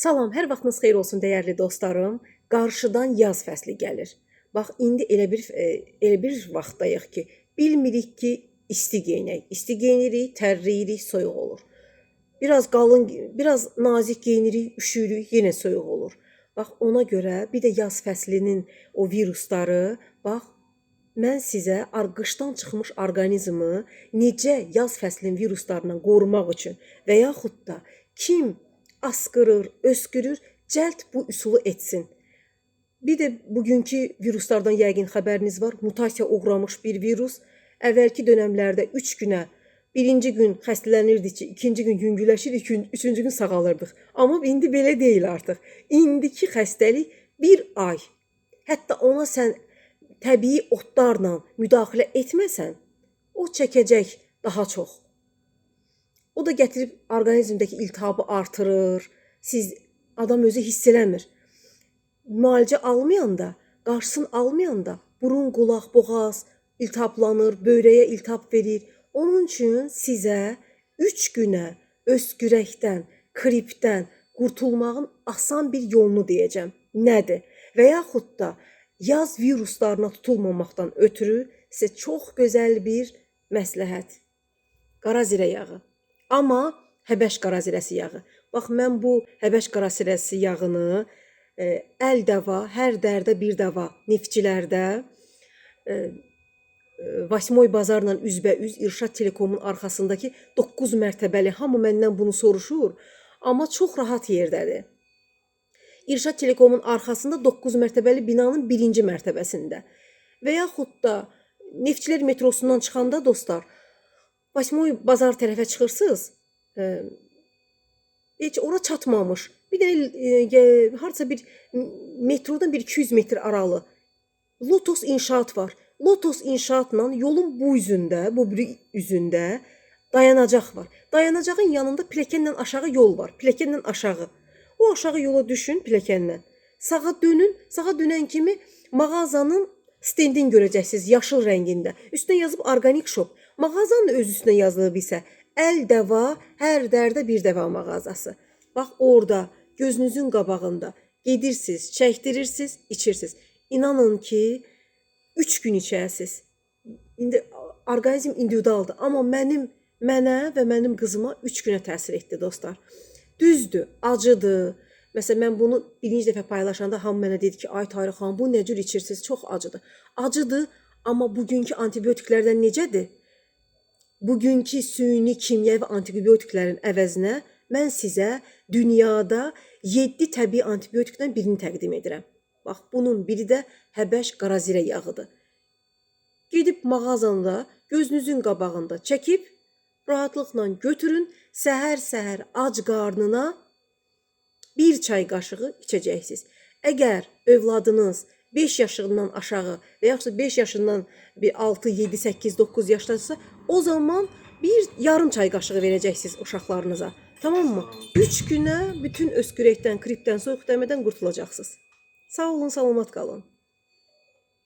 Salam, hər vaxtınız xeyir olsun dəyərli dostlarım. Qarşıdan yaz fəsli gəlir. Bax, indi elə bir vaxtdayıq ki, bilmirik ki, isti geyinək. İsti geyinirik, tərləyirik, soyuq olur. Biraz qalın, biraz nazik geyinirik, üşüyürük, yenə soyuq olur. Bax, ona görə bir də yaz fəslinin o virusları, bax, mən sizə qışdan çıxmış orqanizmi necə yaz fəslinin viruslarından qorumaq üçün və yaxud da kim asqırır, öskürür, cəld bu üsulu etsin. Bir də bugünkü viruslardan yəqin xəbəriniz var. Mutasiya uğramış bir virus. Əvvəlki dönəmlərdə 3 günə, birinci gün xəstələnirdik ki, ikinci gün yüngülləşirdik, üçüncü gün sağalırdıq. Amma indi belə deyil artıq. İndiki xəstəlik bir ay. Hətta ona sən təbii otlarla müdaxilə etməsən, o çəkəcək daha çox. O da gətirib orqanizmdəki iltihabı artırır. Adam özü hiss eləmir. Müalicə almayanda, qarşısını almayanda burun, qulaq, boğaz iltihablanır, böyrəyə iltihab verir. Onun üçün sizə 3 günə öskürəkdən, qripdən qurtulmağın asan bir yolunu deyəcəm. Nədir? Və yaxud da yaz viruslarına tutulmamaqdan ötürü sizə çox gözəl bir məsləhət. Qara zirə yağı. Amma Həbəş qara zirəsi yağı. Bax, mən bu Həbəş qara zirəsi yağını əl dəva, hər dərdə bir dəva neftçilərdə 8 bazarla üzbəüz İrşad Telekomun arxasındakı 9 mərtəbəli, hamı məndən bunu soruşur, amma çox rahat yerdədir. İrşad Telekomun arxasında 9 mərtəbəli binanın 1-ci mərtəbəsində. Və yaxud da Neftçilər metrosundan çıxanda dostlar, 8 bazar tərəfə çıxırsınız, heç ora çatmamış. Bir də harca bir metrodan bir 200 metr aralı Lotos inşaat var. Lotos inşaatla yolun bu üzündə, bu biri üzündə dayanacaq var. Dayanacağın yanında pilləkənlə aşağı yol var. Pilləkənlə aşağı. O aşağı yola düşün pilləkənlə. Sağa dönün. Sağa dönən kimi mağazanın stendini görəcəksiniz yaşıl rəngində. Üstünə yazıb Organik Shop. Mağazanın da öz üstünə yazılıb isə əl dəva, hər dərdə bir dəva mağazası. Bax, orada gözünüzün qabağında gedirsiniz, çəkdirirsiniz, içirsiniz. İnanın ki, 3 gün içəsiniz. İndi orqanizm individualdır, amma mənə və mənim qızıma 3 günə təsir etdi dostlar. Düzdür, acıdır. Məsələn, mən bunu birinci dəfə paylaşanda hamı mənə dedi ki, ay Tarix xanım, bu nə cür içirsiniz? Çox acıdır. Acıdır, amma bugünkü antibiotiklərdən necədir? Bugünkü süni kimyəvi antibiotiklərin əvəzinə mən sizə dünyada 7 təbii antibiotikdən birini təqdim edirəm. Bax, bunun biri də Həbəş qara zirə yağıdır. Gedib mağazanda, gözünüzün qabağında çəkib, rahatlıqla götürün, səhər-səhər ac qarnına bir çay qaşığı içəcəksiniz. Əgər övladınız 5 yaşından aşağı və yaxud 5 yaşından 6, 7, 8, 9 yaşdadırsa, o zaman bir yarım çay qaşığı verəcəksiniz uşaqlarınıza. Tamam mı? 3 günə bütün öskürəkdən, qripdən, soyuq dəmədən qurtulacaqsınız. Sağ olun, salamat qalın.